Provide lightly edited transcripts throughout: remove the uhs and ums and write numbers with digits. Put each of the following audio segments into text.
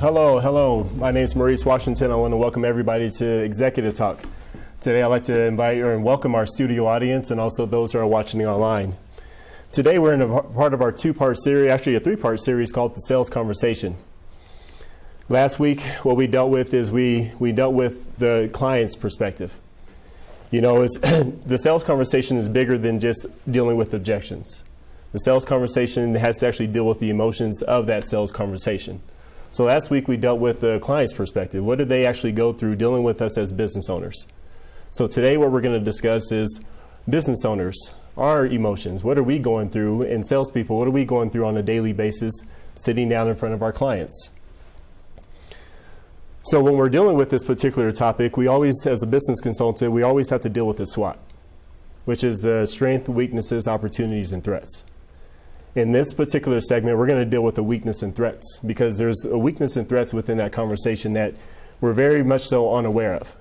Hello. My name is Maurice Washington. I want to welcome everybody to Executive Talk. Today I'd like to invite and welcome our studio audience and also those who are watching online. Today we're in a part of our two-part series, actually a three-part series called The Sales Conversation. Last week what we dealt with is we dealt with the client's perspective. You know, the sales conversation is bigger than just dealing with objections. The sales conversation has to actually deal with the emotions of that sales conversation. So last week we dealt with the client's perspective. What did they actually go through dealing with us as business owners? So today what we're going to discuss is business owners, our emotions. What are we going through? And salespeople, what are we going through on a daily basis sitting down in front of our clients? So when we're dealing with this particular topic, we always, as a business consultant, we always have to deal with the SWOT, which is strength, weaknesses, opportunities, and threats. In this particular segment, we're going to deal with the weakness and threats because there's a weakness and threats within that conversation that we're very much so unaware of.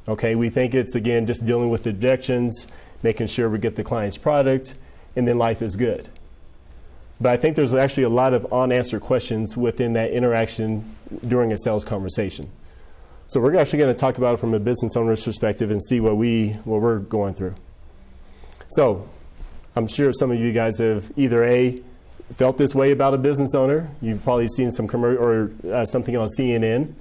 Okay, we think it's, again, just dealing with objections, making sure we get the client's product, and then life is good. But I think there's actually a lot of unanswered questions within that interaction during a sales conversation. So we're actually going to talk about it from a business owner's perspective and see what we're going through. So I'm sure some of you guys have either felt this way about a business owner. You've probably seen some commercial or something on CNN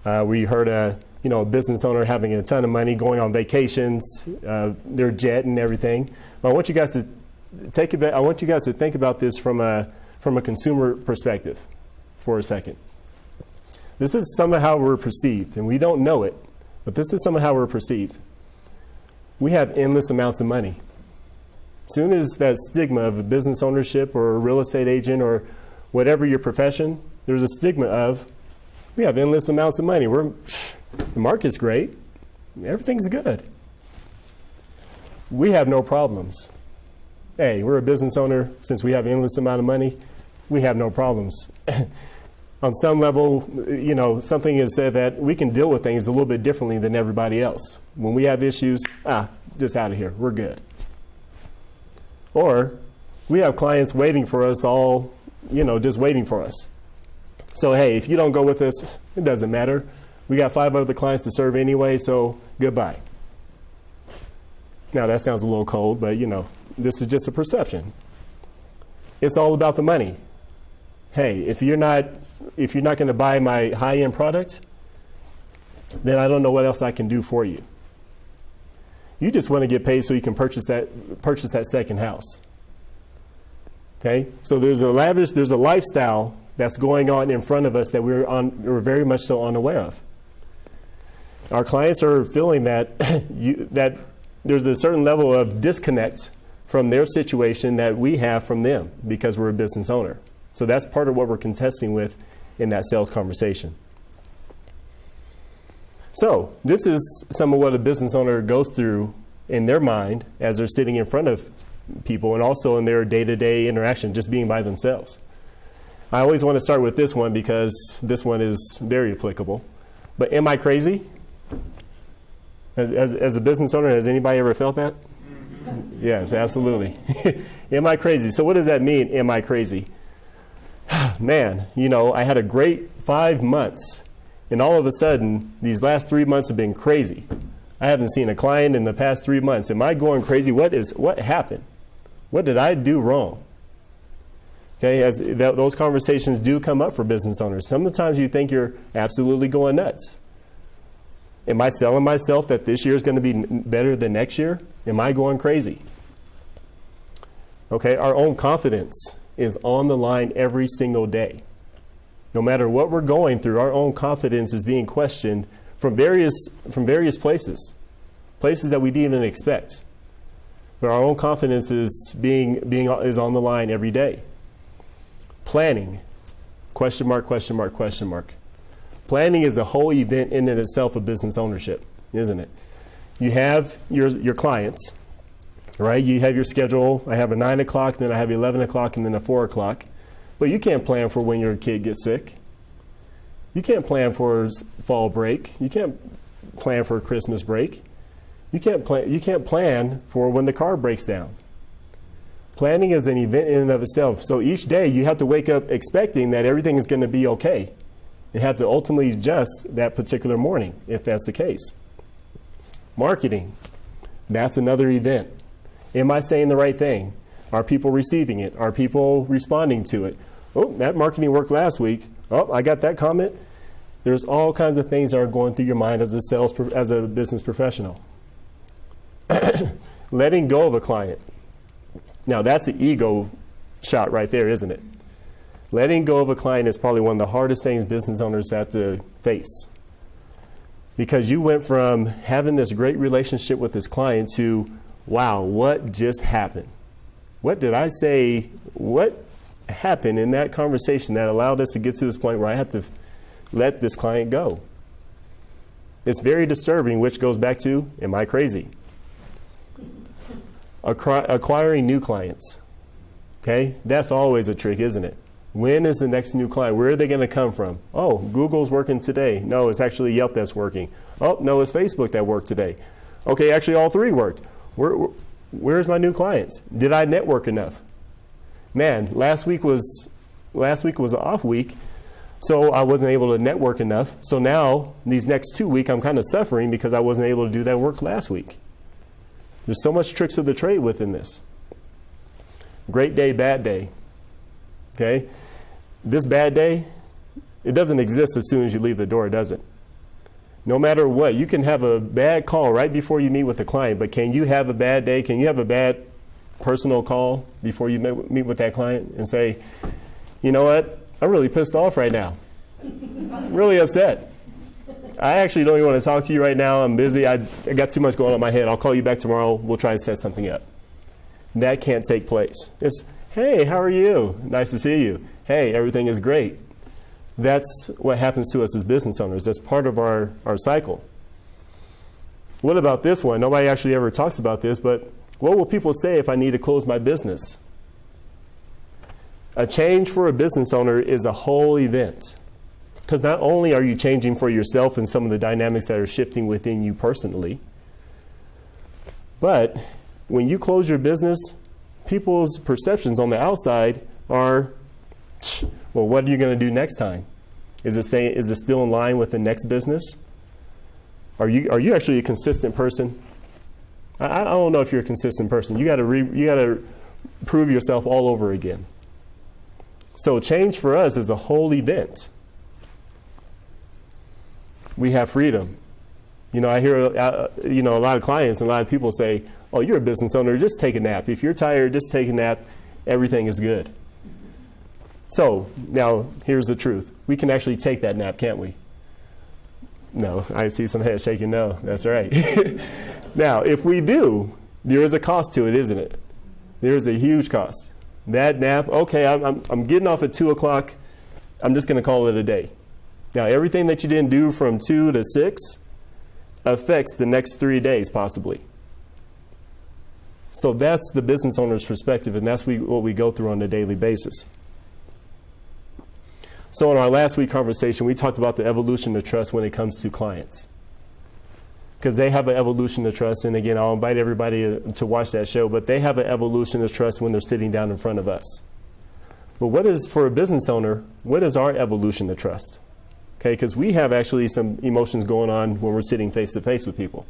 where you heard a business owner having a ton of money, going on vacations, their jet and everything. But I want you guys to think about this from a consumer perspective for a second. This is somehow how we're perceived, and we don't know it, but this is somehow how we're perceived. We have endless amounts of money. Soon as that stigma of a business ownership or a real estate agent or whatever your profession, there's a stigma of we have endless amounts of money. The market's great. Everything's good. We have no problems. Hey, we're a business owner. Since we have an endless amount of money, we have no problems. On some level, something is said that we can deal with things a little bit differently than everybody else. When we have issues, just out of here. We're good. Or we have clients waiting for us all, just waiting for us. So, hey, if you don't go with us, it doesn't matter. We got 5 other clients to serve anyway, so goodbye. Now, that sounds a little cold, but, this is just a perception. It's all about the money. Hey, if you're not going to buy my high-end product, then I don't know what else I can do for you. You just want to get paid so you can purchase that second house. Okay? So there's a lifestyle that's going on in front of us that we're very much so unaware of. Our clients are feeling that that there's a certain level of disconnect from their situation that we have from them because we're a business owner. So that's part of what we're contesting with in that sales conversation. So this is some of what a business owner goes through in their mind as they're sitting in front of people and also in their day-to-day interaction, just being by themselves. I always want to start with this one because this one is very applicable. But am I crazy? As a business owner, has anybody ever felt that? Yes, absolutely. Am I crazy? So what does that mean, am I crazy? Man, I had a great 5 months. And all of a sudden, these last 3 months have been crazy. I haven't seen a client in the past 3 months. Am I going crazy? What happened? What did I do wrong? Okay, those conversations do come up for business owners. Sometimes you think you're absolutely going nuts. Am I selling myself that this year is going to be better than next year? Am I going crazy? Okay, our own confidence is on the line every single day. No matter what we're going through, our own confidence is being questioned from various places that we didn't even expect. But our own confidence is is on the line every day. Planning, question mark, question mark, question mark. Planning is a whole event in and itself of business ownership, isn't it? You have your clients, right? You have your schedule. I have a 9 o'clock, then I have 11 o'clock, and then a 4 o'clock. But you can't plan for when your kid gets sick. You can't plan for fall break. You can't plan for a Christmas break. You can't plan for when the car breaks down. Planning is an event in and of itself. So each day you have to wake up expecting that everything is going to be okay and have to ultimately adjust that particular morning if that's the case. Marketing, that's another event. Am I saying the right thing? Are people receiving it? Are people responding to it? Oh, that marketing worked last week. Oh, I got that comment. There's all kinds of things that are going through your mind as a business professional. Letting go of a client. Now, that's an ego shot right there, isn't it? Letting go of a client is probably one of the hardest things business owners have to face. Because you went from having this great relationship with this client to, wow, what just happened? What did I say? What happened in that conversation that allowed us to get to this point where I had to let this client go? It's very disturbing, which goes back to, am I crazy? Acquiring new clients. Okay, that's always a trick, isn't it? When is the next new client? Where are they going to come from? Oh, Google's working today. No, it's actually Yelp that's working. Oh, no, it's Facebook that worked today. Okay, actually all three worked. Where's my new clients? Did I network enough? Man, last week was an off week, so I wasn't able to network enough. So now, these next 2 weeks, I'm kind of suffering because I wasn't able to do that work last week. There's so much tricks of the trade within this. Great day, bad day. Okay? This bad day, it doesn't exist as soon as you leave the door, does it? No matter what, you can have a bad call right before you meet with the client, but can you have a bad day? Can you have a bad personal call before you meet with that client and say, you know what, I'm really pissed off right now. Really upset. I actually don't even want to talk to you right now. I'm busy. I got too much going on in my head. I'll call you back tomorrow. We'll try to set something up. That can't take place. It's, hey, how are you? Nice to see you. Hey, everything is great. That's what happens to us as business owners. That's part of our cycle. What about this one? Nobody actually ever talks about this, but what will people say if I need to close my business? A change for a business owner is a whole event. Because not only are you changing for yourself and some of the dynamics that are shifting within you personally, but when you close your business, people's perceptions on the outside are, well, what are you going to do next time? Is it still in line with the next business? Are you actually a consistent person? I don't know if you're a consistent person. You got to prove yourself all over again. So change for us is a whole event. We have freedom. You know, I hear a lot of clients and a lot of people say, "Oh, you're a business owner. Just take a nap. If you're tired, just take a nap. Everything is good." So now here's the truth: we can actually take that nap, can't we? No, I see some heads shaking. No, that's right. Now, if we do, there is a cost to it, isn't it? There is a huge cost. That nap, okay, I'm getting off at 2 o'clock. I'm just going to call it a day. Now, everything that you didn't do from 2 to 6 affects the next 3 days, possibly. So that's the business owner's perspective, and that's what we go through on a daily basis. So in our last week conversation, we talked about the evolution of trust when it comes to clients. Because they have an evolution of trust, and again, I'll invite everybody to watch that show, but they have an evolution of trust when they're sitting down in front of us. But what is, for a business owner, what is our evolution of trust? Okay, because we have actually some emotions going on when we're sitting face to face with people.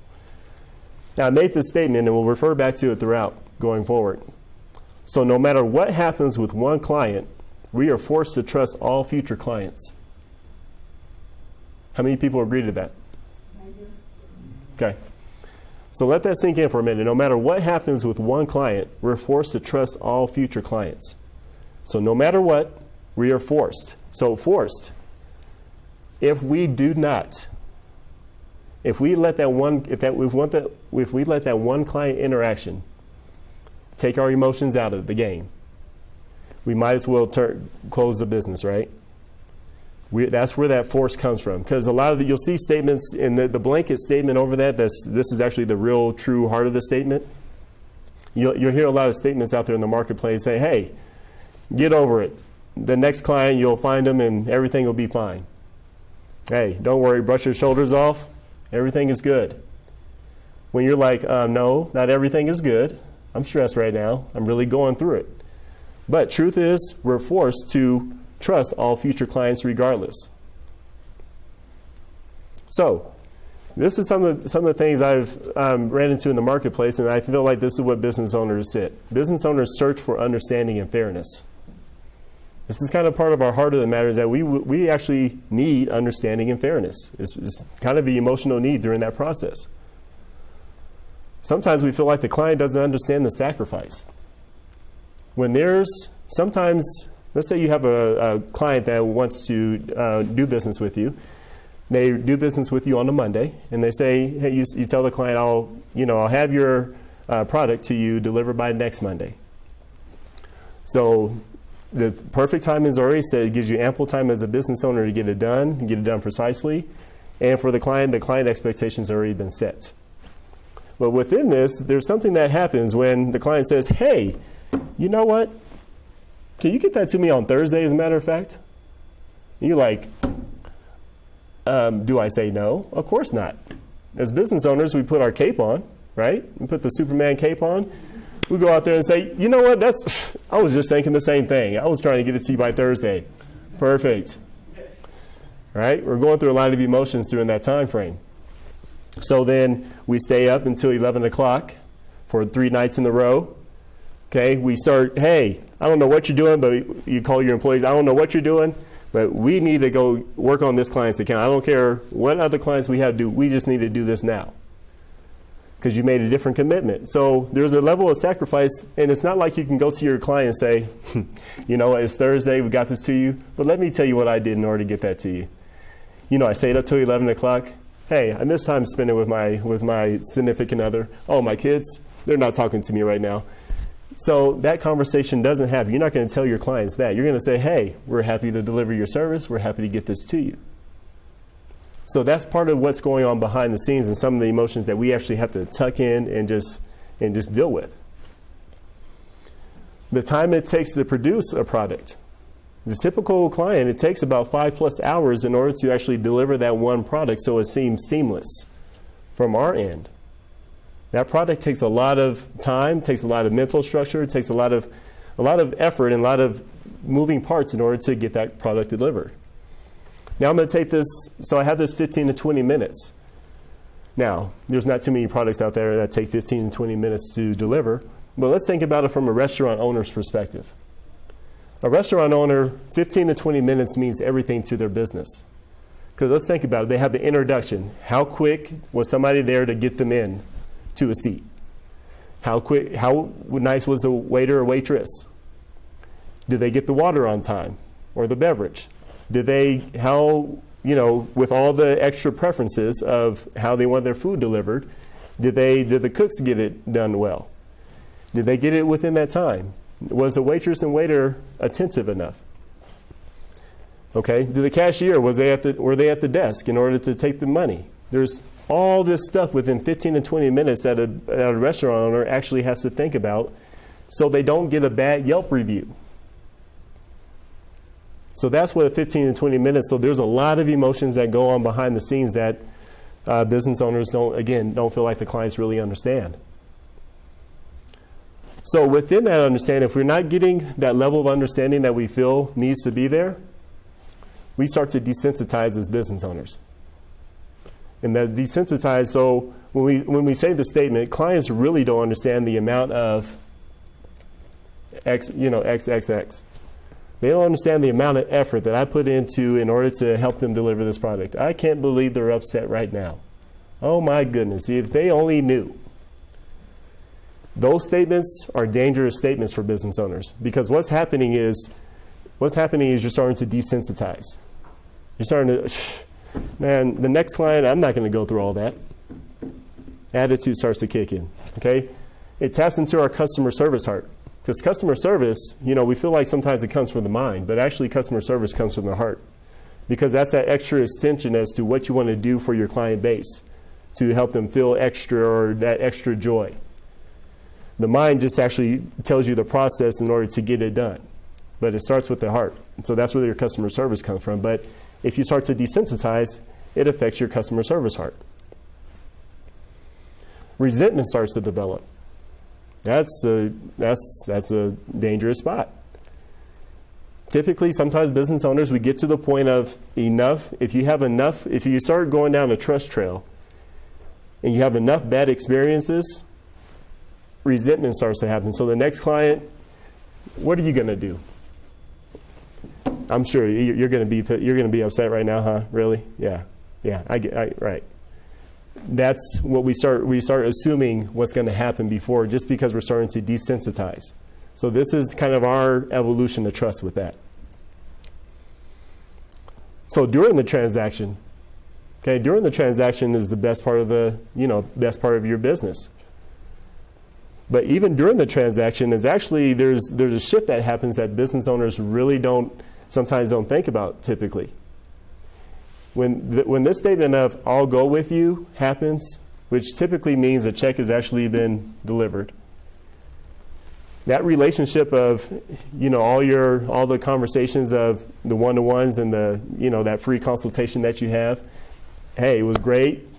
Now, I made this statement, and we'll refer back to it throughout going forward. So no matter what happens with one client, we are forced to trust all future clients. How many people agree to that? Okay. So let that sink in for a minute. No matter what happens with one client, we're forced to trust all future clients. So no matter what, we are forced. So forced. If we do not, if we let that one client interaction take our emotions out of the game, we might as well close the business, right? That's where that force comes from. Because a lot of you'll see statements in the blanket statement over that. This is actually the real, true heart of the statement. You'll hear a lot of statements out there in the marketplace say, "Hey, get over it. The next client, you'll find them, and everything will be fine. Hey, don't worry. Brush your shoulders off. Everything is good." When you're like, "No, not everything is good. I'm stressed right now. I'm really going through it." But truth is, we're forced to trust all future clients regardless. So this is some of the things I've ran into in the marketplace, and I feel like this is what business owners sit. Business owners search for understanding and fairness. This is kind of part of our heart of the matter, is that we actually need understanding and fairness. It's kind of the emotional need during that process. Sometimes we feel like the client doesn't understand the sacrifice. When sometimes, let's say you have a client that wants to do business with you. They do business with you on a Monday, and they say, hey, you tell the client, I'll have your product to you delivered by next Monday. So the perfect time is already set. It gives you ample time as a business owner to get it done precisely. And for the client expectations have already been set. But within this, there's something that happens when the client says, hey, you know what? Can you get that to me on Thursday, as a matter of fact? And you're like, do I say no? Of course not. As business owners, we put our cape on, right? We put the Superman cape on. We go out there and say, you know what? I was just thinking the same thing. I was trying to get it to you by Thursday. Perfect. Right? We're going through a lot of emotions during that time frame. So then we stay up until 11 o'clock for 3 nights in a row. Okay, we start, hey, I don't know what you're doing, but you call your employees, I don't know what you're doing, but we need to go work on this client's account. I don't care what other clients we have to do. We just need to do this now because you made a different commitment. So there's a level of sacrifice, and it's not like you can go to your client and say, you know, it's Thursday, we got this to you, but let me tell you what I did in order to get that to you. You know, I stayed up till 11 o'clock. Hey, I miss time spending with my significant other. Oh, my kids, they're not talking to me right now. So that conversation doesn't happen. You're not going to tell your clients that. You're going to say, hey, we're happy to deliver your service. We're happy to get this to you. So that's part of what's going on behind the scenes and some of the emotions that we actually have to tuck in and just deal with. The time it takes to produce a product. The typical client, it takes about 5+ hours in order to actually deliver that one product so it seems seamless from our end. That product takes a lot of time, takes a lot of mental structure, it takes a lot of effort and a lot of moving parts in order to get that product delivered. Now I'm going to take this, so I have this 15 to 20 minutes. Now, there's not too many products out there that take 15 to 20 minutes to deliver, but let's think about it from a restaurant owner's perspective. A restaurant owner, 15 to 20 minutes means everything to their business. Because let's think about it. They have the introduction. How quick was somebody there to get them in to a seat? How nice was the waiter or waitress? Did they get the water on time or the beverage? With all the extra preferences of how they want their food delivered, did the cooks get it done well? Did they get it within that time? Was the waitress and waiter attentive enough? Okay, did the cashier, were they at the desk in order to take the money? There's all this stuff within 15 to 20 minutes that a restaurant owner actually has to think about so they don't get a bad Yelp review. So that's what 15 to 20 minutes, so there's a lot of emotions that go on behind the scenes that business owners don't feel like the clients really understand. So within that understanding, if we're not getting that level of understanding that we feel needs to be there, we start to desensitize as business owners. And that desensitize, so when we say the statement, clients really don't understand the amount of XXX. They don't understand the amount of effort that I put into in order to help them deliver this product. I can't believe they're upset right now. Oh my goodness, if they only knew. Those statements are dangerous statements for business owners because what's happening is you're starting to desensitize. You're starting to, man, the next client, I'm not going to go through all that. Attitude starts to kick in, okay? It taps into our customer service heart because customer service, we feel like sometimes it comes from the mind, but actually customer service comes from the heart because that's that extra extension as to what you want to do for your client base to help them feel extra or that extra joy. The mind just actually tells you the process in order to get it done. But it starts with the heart. So that's where your customer service comes from. But if you start to desensitize, it affects your customer service heart. Resentment starts to develop. That's a dangerous spot. Typically, sometimes business owners, we get to the point of enough. If you have enough, if you start going down a trust trail and you have enough bad experiences, resentment starts to happen. So the next client, what are you going to do? I'm sure you're going to be upset right now, huh? Really? Yeah. Right. That's what we start assuming what's going to happen before, just because we're starting to desensitize. So this is kind of our evolution to trust with that. So during the transaction, during the transaction is the best part of best part of your business. But even during the transaction is actually, there's a shift that happens that business owners really sometimes don't think about typically. When this statement of "I'll go with you" happens, which typically means a check has actually been delivered, that relationship of all the conversations of the one-to-ones and that free consultation that you have, hey, it was great.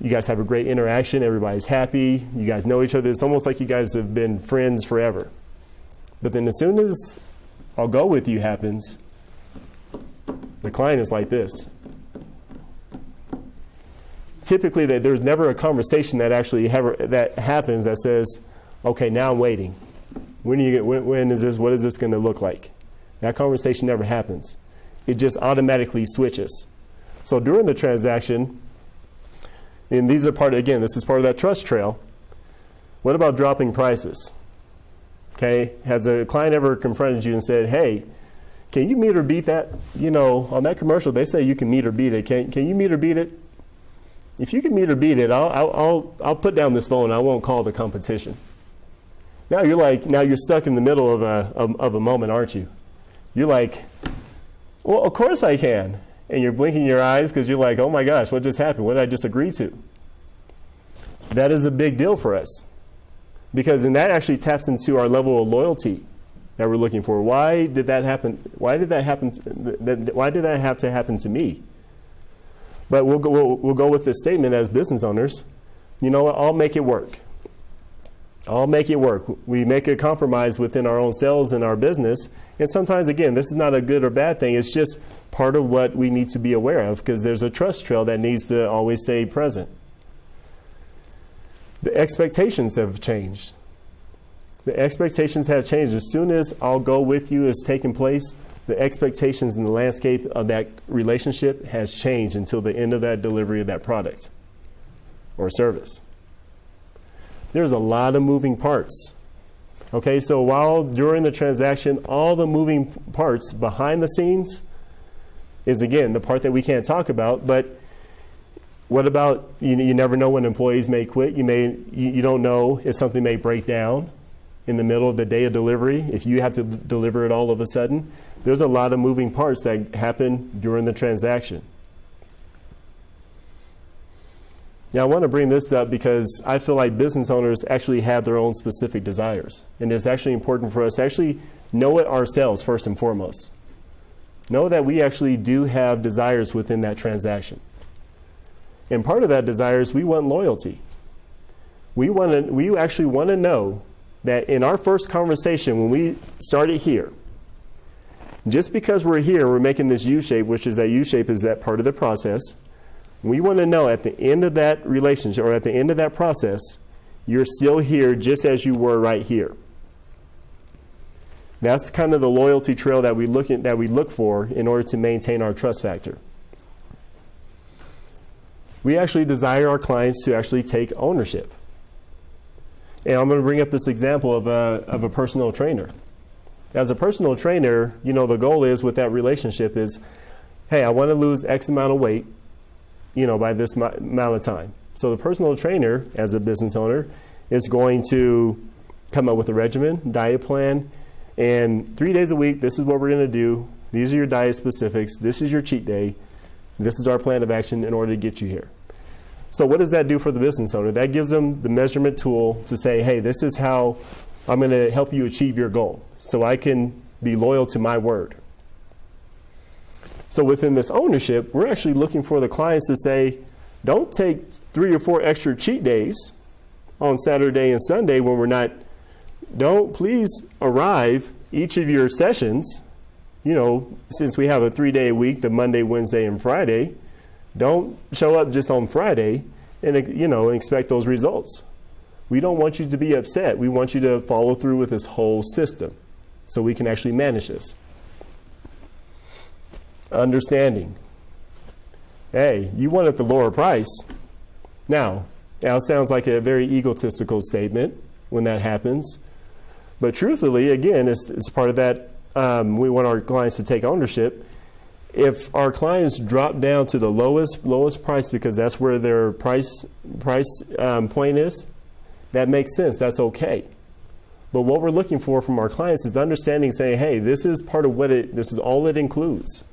You guys have a great interaction. Everybody's happy. You guys know each other. It's almost like you guys have been friends forever. But then as soon as "I'll go with you" happens, the client is like this. Typically, there's never a conversation that happens that says, "Okay, now I'm waiting. When is this? What is this going to look like?" That conversation never happens. It just automatically switches. So during the transaction, and this is part of that trust trail. What about dropping prices? Okay, has a client ever confronted you and said, "Hey, can you meet or beat that? On that commercial, they say you can meet or beat it. Can you meet or beat it? If you can meet or beat it, I'll put down this phone. I won't call the competition." Now you're stuck in the middle of a moment, aren't you? You're like, "Well, of course I can." And you're blinking your eyes because you're like, "Oh my gosh, what just happened? What did I just agree to?" That is a big deal for us, because then that actually taps into our level of loyalty that we're looking for. Why did that happen? Why did that happen? Why did that have to happen to me? But we'll go with this statement as business owners. You know what? I'll make it work. I'll make it work. We make a compromise within our own selves and our business. And sometimes, again, this is not a good or bad thing. It's just part of what we need to be aware of, because there's a trust trail that needs to always stay present. The expectations have changed. The expectations have changed. As soon as "I'll go with you" is taking place, the expectations in the landscape of that relationship has changed until the end of that delivery of that product or service. There's a lot of moving parts. Okay, so while during the transaction, all the moving parts behind the scenes is, again, the part that we can't talk about. But what about, you never know when employees may quit. You don't know if something may break down in the middle of the day of delivery, if you have to deliver it all of a sudden. There's a lot of moving parts that happen during the transaction. Now, I want to bring this up because I feel like business owners actually have their own specific desires. And it's actually important for us to actually know it ourselves first and foremost. Know that we actually do have desires within that transaction. And part of that desire is we want loyalty. We actually want to know that in our first conversation, when we started here, just because we're here, we're making this U-shape, which is that U-shape is that part of the process. We want to know at the end of that relationship or at the end of that process, you're still here just as you were right here. That's kind of the loyalty trail that we look for in order to maintain our trust factor. We actually desire our clients to actually take ownership. And I'm going to bring up this example of a personal trainer. As a personal trainer, the goal is with that relationship is, hey, I want to lose X amount of weight, by this amount of time. So the personal trainer, as a business owner, is going to come up with a regimen, diet plan, and 3 days a week, this is what we're going to do. These are your diet specifics. This is your cheat day. This is our plan of action in order to get you here. So what does that do for the business owner? That gives them the measurement tool to say, hey, this is how I'm going to help you achieve your goal, so I can be loyal to my word. So within this ownership, we're actually looking for the clients to say, don't take 3 or 4 extra cheat days on Saturday and Sunday when we're not. Don't please arrive each of your sessions since we have a 3-day week, the Monday, Wednesday, and Friday, don't show up just on Friday and, expect those results. We don't want you to be upset. We want you to follow through with this whole system so we can actually manage this. Understanding. Hey, you wanted the lower price. Now, it sounds like a very egotistical statement when that happens. But truthfully, again, it's part of that. We want our clients to take ownership. If our clients drop down to the lowest price because that's where their price point is, that makes sense. That's okay. But what we're looking for from our clients is understanding, saying, hey, this is part of this is all it includes.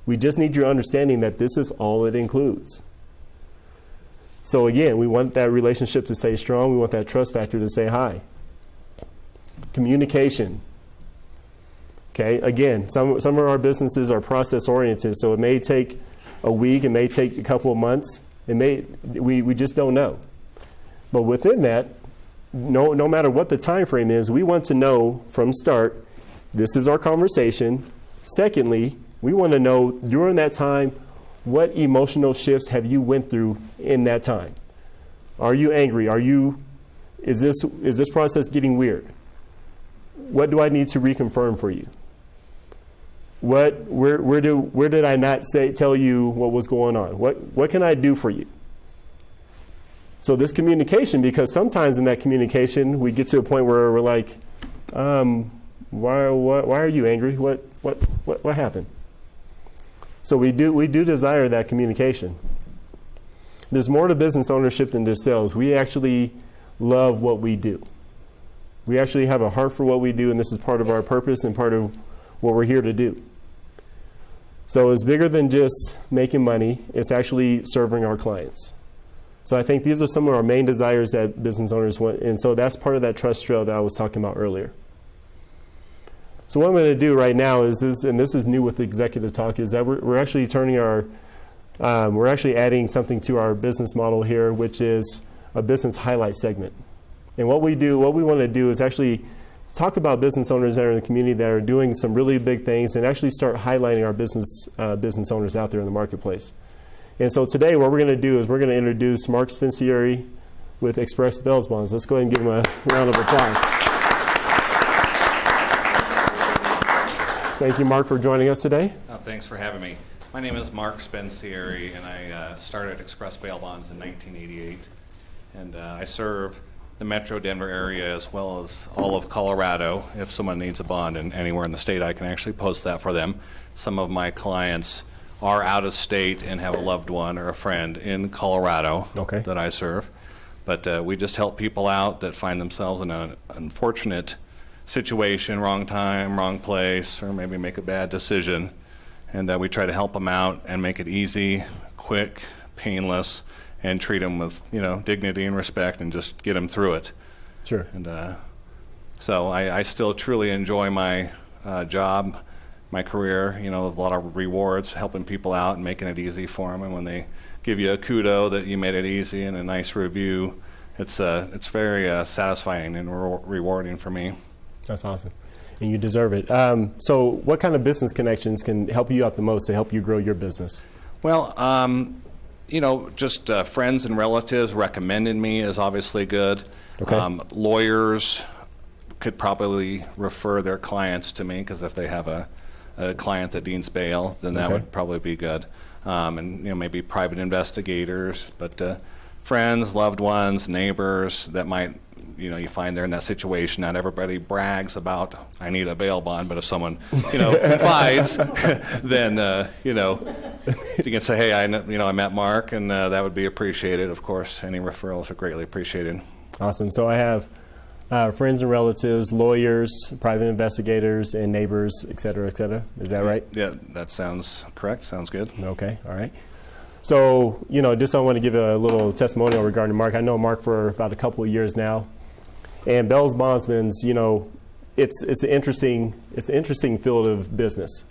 We just need your understanding that this is all it includes. So again, we want that relationship to stay strong. We want that trust factor to stay high. Communication. Okay, again, some of our businesses are process oriented, so it may take a week, it may take a couple of months, we just don't know. But within that, no matter what the time frame is, we want to know from start, this is our conversation. Secondly, we want to know during that time, what emotional shifts have you went through in that time? Are you angry? Is this process getting weird? What do I need to reconfirm for you? Where did I not tell you what was going on? What can I do for you? So this communication, because sometimes in that communication we get to a point where we're like, why are you angry? What happened? So we do desire that communication. There's more to business ownership than just sales. We actually love what we do. We actually have a heart for what we do, and this is part of our purpose and part of what we're here to do. So it's bigger than just making money. It's actually serving our clients. So I think these are some of our main desires that business owners want, and so that's part of that trust trail that I was talking about earlier. So what I'm going to do right now is this, and this is new with Executive Talk, is that we're actually we're actually adding something to our business model here, which is a business highlight segment. And what we want to do is actually talk about business owners that are in the community that are doing some really big things and actually start highlighting our business owners out there in the marketplace. And so today what we're going to do is we're going to introduce Mark Spencieri with Express Bail Bonds. Let's go ahead and give him a round of applause. Thank you, Mark, for joining us today. Thanks for having me. My name is Mark Spencieri, and I started Express Bail Bonds in 1988. And I serve the Metro Denver area as well as all of Colorado. If someone needs a bond anywhere in the state, I can actually post that for them. Some of my clients are out of state and have a loved one or a friend in Colorado that I serve. But we just help people out that find themselves in an unfortunate situation, wrong time, wrong place, or maybe make a bad decision. And we try to help them out and make it easy, quick, painless, and treat them with dignity and respect and just get them through it. Sure. And so I still truly enjoy my job, my career, with a lot of rewards, helping people out and making it easy for them. And when they give you a kudo that you made it easy and a nice review, it's very satisfying and rewarding for me. That's awesome. And you deserve it. So what kind of business connections can help you out the most to help you grow your business? Well, just friends and relatives recommending me is obviously good. Okay. Lawyers could probably refer their clients to me because if they have a client that needs bail, then that would probably be good. And maybe private investigators, but friends, loved ones, neighbors that might, you find they're in that situation. Not everybody brags about, I need a bail bond, but if someone, confides, then, you can say, hey, I met Mark, and that would be appreciated. Of course, any referrals are greatly appreciated. Awesome. So I have friends and relatives, lawyers, private investigators, and neighbors, et cetera, et cetera. Is that right? Yeah, that sounds correct. Sounds good. Okay. All right. So, just I want to give a little testimonial regarding Mark. I know Mark for about a couple of years now. And Bail Bondsmen, it's an interesting field of business.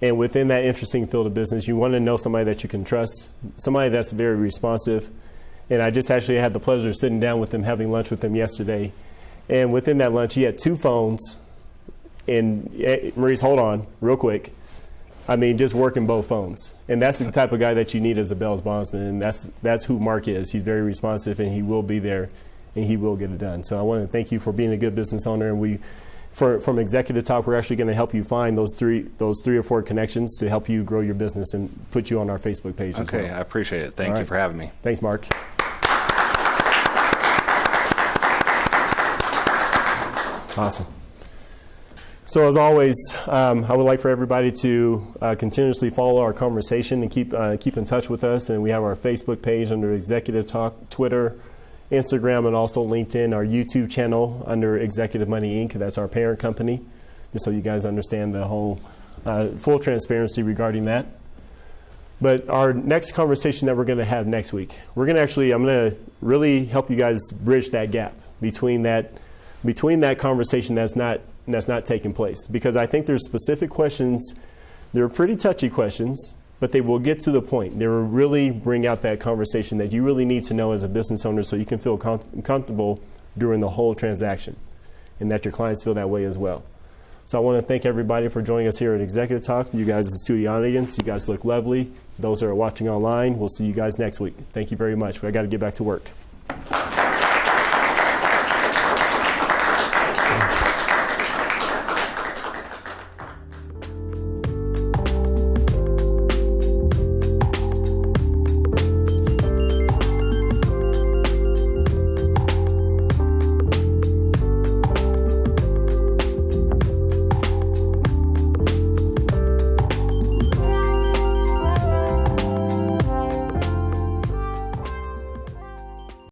And within that interesting field of business, you want to know somebody that you can trust, somebody that's very responsive. And I just actually had the pleasure of sitting down with him, having lunch with him yesterday. And within that lunch, he had 2 phones Maurice, hold on real quick. I mean, just working both phones. And that's the type of guy that you need as a Bells bondsman. And that's who Mark is. He's very responsive, and he will be there, and he will get it done. So I want to thank you for being a good business owner. And from Executive Talk, we're actually going to help you find those three or four connections to help you grow your business and put you on our Facebook page as well. Okay, I appreciate it. Thank you for having me. Thanks, Mark. Awesome. So as always, I would like for everybody to continuously follow our conversation and keep in touch with us. And we have our Facebook page under Executive Talk, Twitter, Instagram, and also LinkedIn, our YouTube channel under Executive Money Inc. That's our parent company, just so you guys understand the whole full transparency regarding that. But our next conversation that we're going to have next week, I'm going to really help you guys bridge that gap between that conversation that's not taking place. Because I think there's specific questions, they're pretty touchy questions, but they will get to the point. They will really bring out that conversation that you really need to know as a business owner so you can feel comfortable during the whole transaction and that your clients feel that way as well. So I want to thank everybody for joining us here at Executive Talk. You guys to the audience, you guys look lovely. Those that are watching online, we'll see you guys next week. Thank you very much. I got to get back to work.